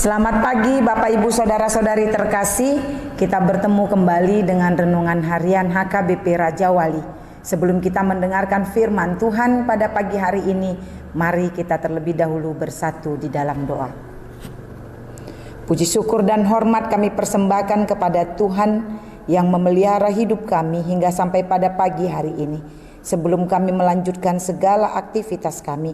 Selamat pagi Bapak Ibu Saudara-saudari terkasih. Kita bertemu kembali dengan renungan harian HKBP Raja Wali. Sebelum kita mendengarkan firman Tuhan pada pagi hari ini, mari kita terlebih dahulu bersatu di dalam doa. Puji syukur dan hormat kami persembahkan kepada Tuhan yang memelihara hidup kami hingga sampai pada pagi hari ini. Sebelum kami melanjutkan segala aktivitas kami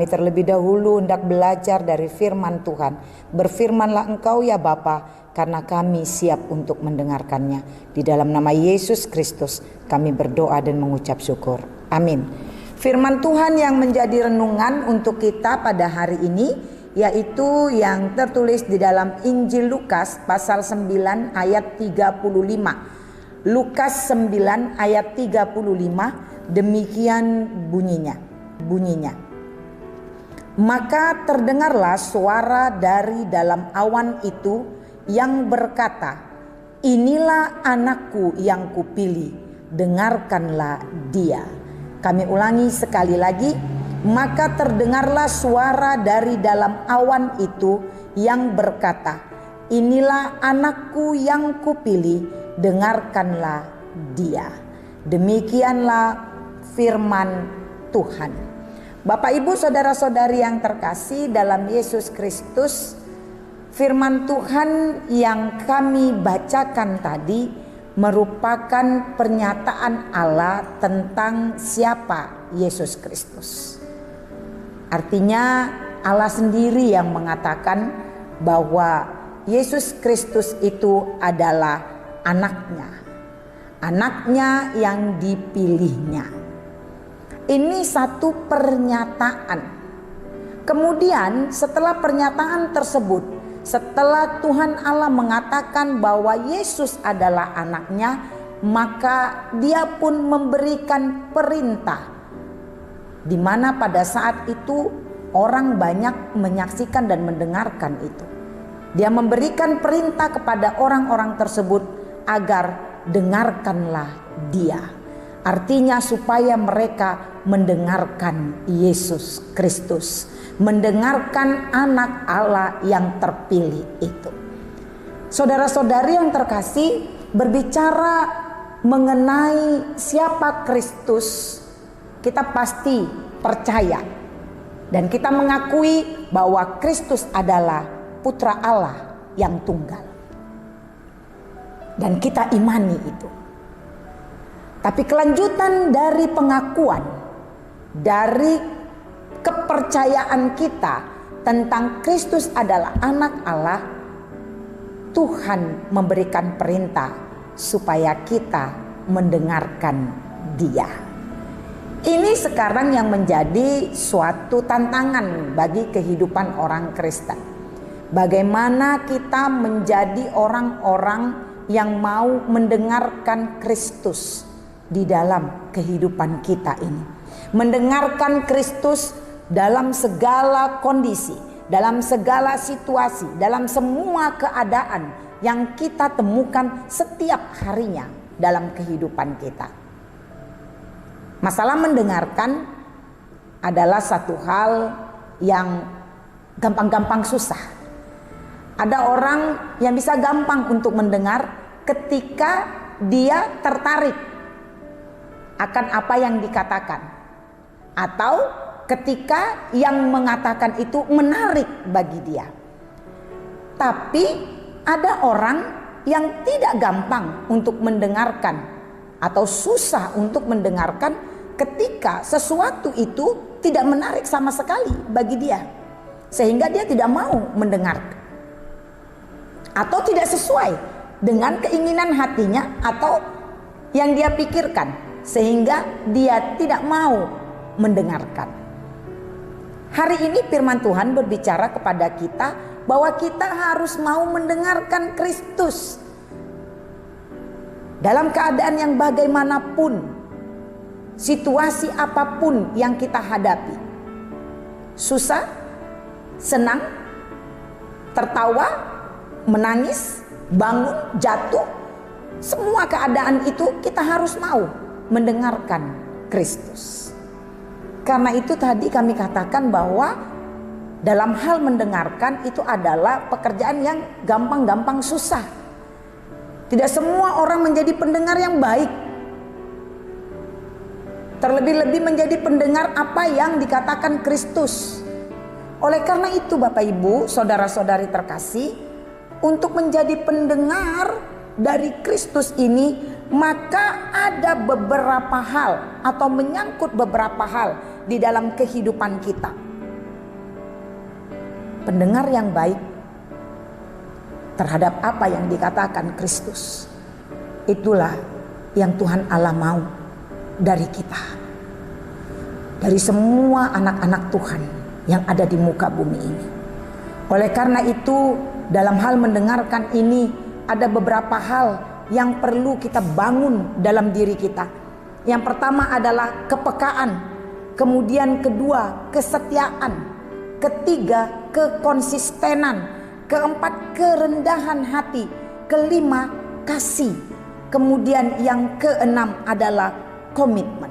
terlebih dahulu hendak belajar dari firman Tuhan. Berfirmanlah Engkau ya Bapa, karena kami siap untuk mendengarkannya. Di dalam nama Yesus Kristus kami berdoa dan mengucap syukur. Amin. Firman Tuhan yang menjadi renungan untuk kita pada hari ini, yaitu yang tertulis di dalam Injil Lukas pasal 9 ayat 35. Lukas 9 ayat 35. Demikian bunyinya. Maka terdengarlah suara dari dalam awan itu yang berkata, "Inilah anakku yang kupilih, dengarkanlah dia." Kami ulangi sekali lagi. Maka terdengarlah suara dari dalam awan itu yang berkata, "Inilah anakku yang kupilih, dengarkanlah dia." Demikianlah firman Tuhan. Bapak Ibu Saudara-saudari yang terkasih dalam Yesus Kristus, firman Tuhan yang kami bacakan tadi merupakan pernyataan Allah tentang siapa Yesus Kristus. Artinya Allah sendiri yang mengatakan bahwa Yesus Kristus itu adalah anaknya yang dipilihnya. Ini satu pernyataan. Kemudian setelah pernyataan tersebut, setelah Tuhan Allah mengatakan bahwa Yesus adalah anaknya, maka dia pun memberikan perintah, di mana pada saat itu orang banyak menyaksikan dan mendengarkan itu. Dia memberikan perintah kepada orang-orang tersebut agar dengarkanlah dia. Artinya supaya mereka mendengarkan Yesus Kristus, mendengarkan anak Allah yang terpilih itu. Saudara-saudari yang terkasih, berbicara mengenai siapa Kristus, kita pasti percaya dan kita mengakui bahwa Kristus adalah Putra Allah yang tunggal. Dan kita imani itu. Tapi kelanjutan dari pengakuan, dari kepercayaan kita tentang Kristus adalah anak Allah, Tuhan memberikan perintah supaya kita mendengarkan dia. Ini sekarang yang menjadi suatu tantangan bagi kehidupan orang Kristen. Bagaimana kita menjadi orang-orang yang mau mendengarkan Kristus di dalam kehidupan kita ini. Mendengarkan Kristus dalam segala kondisi, dalam segala situasi, dalam semua keadaan yang kita temukan setiap harinya dalam kehidupan kita. Masalah mendengarkan adalah satu hal yang gampang-gampang susah. Ada orang yang bisa gampang untuk mendengar ketika dia tertarik akan apa yang dikatakan, atau ketika yang mengatakan itu menarik bagi dia. Tapi ada orang yang tidak gampang untuk mendengarkan atau susah untuk mendengarkan ketika sesuatu itu tidak menarik sama sekali bagi dia, sehingga dia tidak mau mendengarkan atau tidak sesuai dengan keinginan hatinya atau yang dia pikirkan, sehingga dia tidak mau mendengarkan. Hari ini firman Tuhan berbicara kepada kita bahwa kita harus mau mendengarkan Kristus dalam keadaan yang bagaimanapun, situasi apapun yang kita hadapi. Susah, senang, tertawa, menangis, bangun, jatuh, semua keadaan itu kita harus mau mendengarkan Kristus. Karena itu tadi kami katakan bahwa dalam hal mendengarkan itu adalah pekerjaan yang gampang-gampang susah. Tidak semua orang menjadi pendengar yang baik. Terlebih-lebih menjadi pendengar apa yang dikatakan Kristus. Oleh karena itu Bapak Ibu, saudara-saudari terkasih, untuk menjadi pendengar dari Kristus ini, maka ada beberapa hal atau menyangkut beberapa hal di dalam kehidupan kita. Pendengar yang baik terhadap apa yang dikatakan Kristus, itulah yang Tuhan Allah mau dari kita, dari semua anak-anak Tuhan yang ada di muka bumi ini. Oleh karena itu, dalam hal mendengarkan ini ada beberapa hal yang perlu kita bangun dalam diri kita. Yang pertama adalah kepekaan, kemudian kedua kesetiaan, ketiga kekonsistenan, keempat kerendahan hati, kelima kasih, kemudian yang keenam adalah komitmen.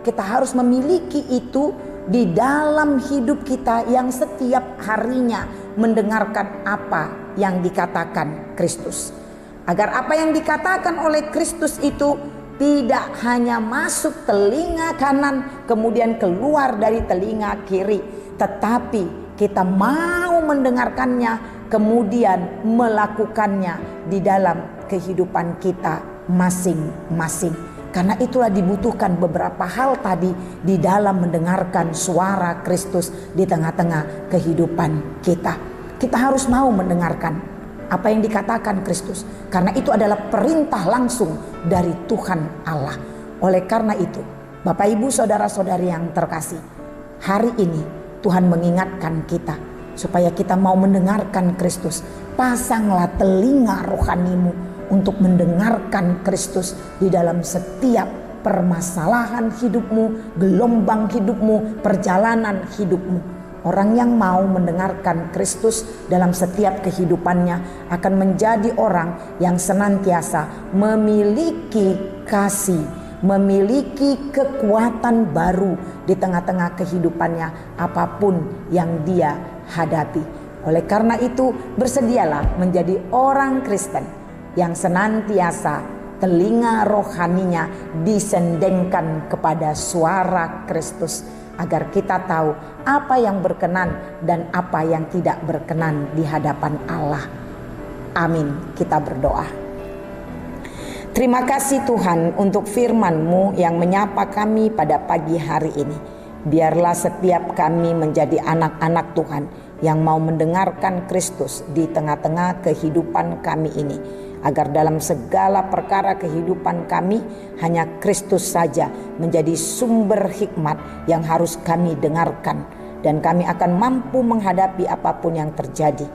Kita harus memiliki itu di dalam hidup kita yang setiap harinya mendengarkan apa yang dikatakan Kristus, agar apa yang dikatakan oleh Kristus itu tidak hanya masuk telinga kanan kemudian keluar dari telinga kiri, tetapi kita mau mendengarkannya kemudian melakukannya di dalam kehidupan kita masing-masing. Karena itulah dibutuhkan beberapa hal tadi di dalam mendengarkan suara Kristus di tengah-tengah kehidupan kita. Kita harus mau mendengarkan apa yang dikatakan Kristus, karena itu adalah perintah langsung dari Tuhan Allah. Oleh karena itu, Bapak Ibu saudara-saudari yang terkasih, hari ini Tuhan mengingatkan kita supaya kita mau mendengarkan Kristus. Pasanglah telinga rohanimu untuk mendengarkan Kristus di dalam setiap permasalahan hidupmu, gelombang hidupmu, perjalanan hidupmu. Orang yang mau mendengarkan Kristus dalam setiap kehidupannya akan menjadi orang yang senantiasa memiliki kasih, memiliki kekuatan baru di tengah-tengah kehidupannya apapun yang dia hadapi. Oleh karena itu, bersedialah menjadi orang Kristen yang senantiasa telinga rohaninya disendengkan kepada suara Kristus, agar kita tahu apa yang berkenan dan apa yang tidak berkenan di hadapan Allah. Amin. Kita berdoa. Terima kasih Tuhan untuk firman-Mu yang menyapa kami pada pagi hari ini. Biarlah setiap kami menjadi anak-anak Tuhan yang mau mendengarkan Kristus di tengah-tengah kehidupan kami ini, agar dalam segala perkara kehidupan kami hanya Kristus saja menjadi sumber hikmat yang harus kami dengarkan, dan kami akan mampu menghadapi apapun yang terjadi.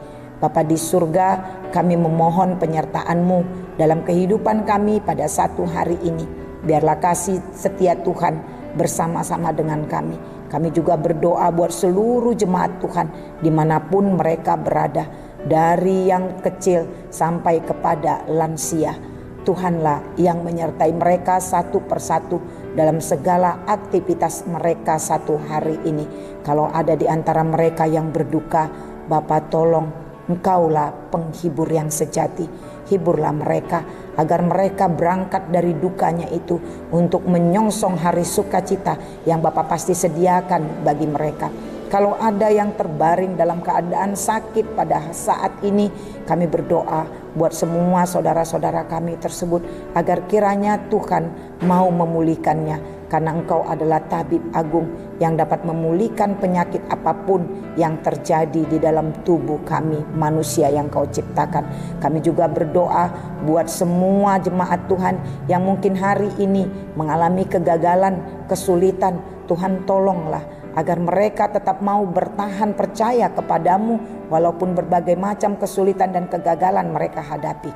Bapa di surga, kami memohon penyertaan-Mu dalam kehidupan kami pada satu hari ini. Biarlah kasih setia Tuhan bersama-sama dengan kami. Kami juga berdoa buat seluruh jemaat Tuhan dimanapun mereka berada, dari yang kecil sampai kepada lansia. Tuhanlah yang menyertai mereka satu persatu dalam segala aktivitas mereka satu hari ini. Kalau ada di antara mereka yang berduka, Bapa tolong, Engkaulah penghibur yang sejati. Hiburlah mereka agar mereka berangkat dari dukanya itu untuk menyongsong hari sukacita yang Bapa pasti sediakan bagi mereka. Kalau ada yang terbaring dalam keadaan sakit pada saat ini, kami berdoa buat semua saudara-saudara kami tersebut agar kiranya Tuhan mau memulihkannya, karena Engkau adalah tabib agung yang dapat memulihkan penyakit apapun yang terjadi di dalam tubuh kami manusia yang Kau ciptakan. Kami juga berdoa buat semua jemaat Tuhan yang mungkin hari ini mengalami kegagalan, kesulitan. Tuhan tolonglah agar mereka tetap mau bertahan percaya kepadamu walaupun berbagai macam kesulitan dan kegagalan mereka hadapi.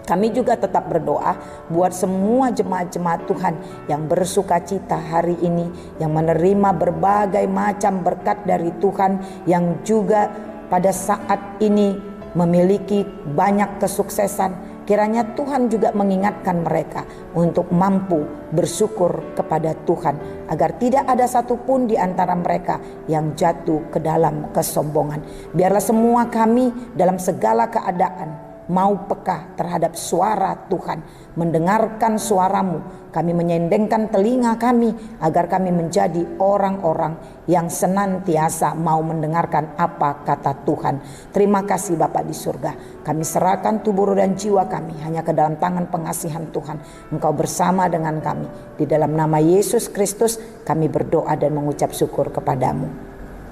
Kami juga tetap berdoa buat semua jemaat-jemaat Tuhan yang bersuka cita hari ini, yang menerima berbagai macam berkat dari Tuhan, yang juga pada saat ini memiliki banyak kesuksesan, kiranya Tuhan juga mengingatkan mereka untuk mampu bersyukur kepada Tuhan, agar tidak ada satupun di antara mereka yang jatuh ke dalam kesombongan. Biarlah semua kami dalam segala keadaan mau peka terhadap suara Tuhan, mendengarkan suaramu. Kami menyendengkan telinga kami agar kami menjadi orang-orang yang senantiasa mau mendengarkan apa kata Tuhan. Terima kasih Bapa di surga. Kami serahkan tubuh roh dan jiwa kami hanya ke dalam tangan pengasihan Tuhan. Engkau bersama dengan kami. Di dalam nama Yesus Kristus kami berdoa dan mengucap syukur kepadamu.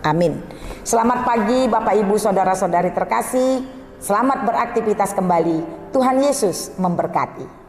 Amin. Selamat pagi Bapak Ibu Saudara-saudari terkasih. Selamat beraktivitas kembali. Tuhan Yesus memberkati.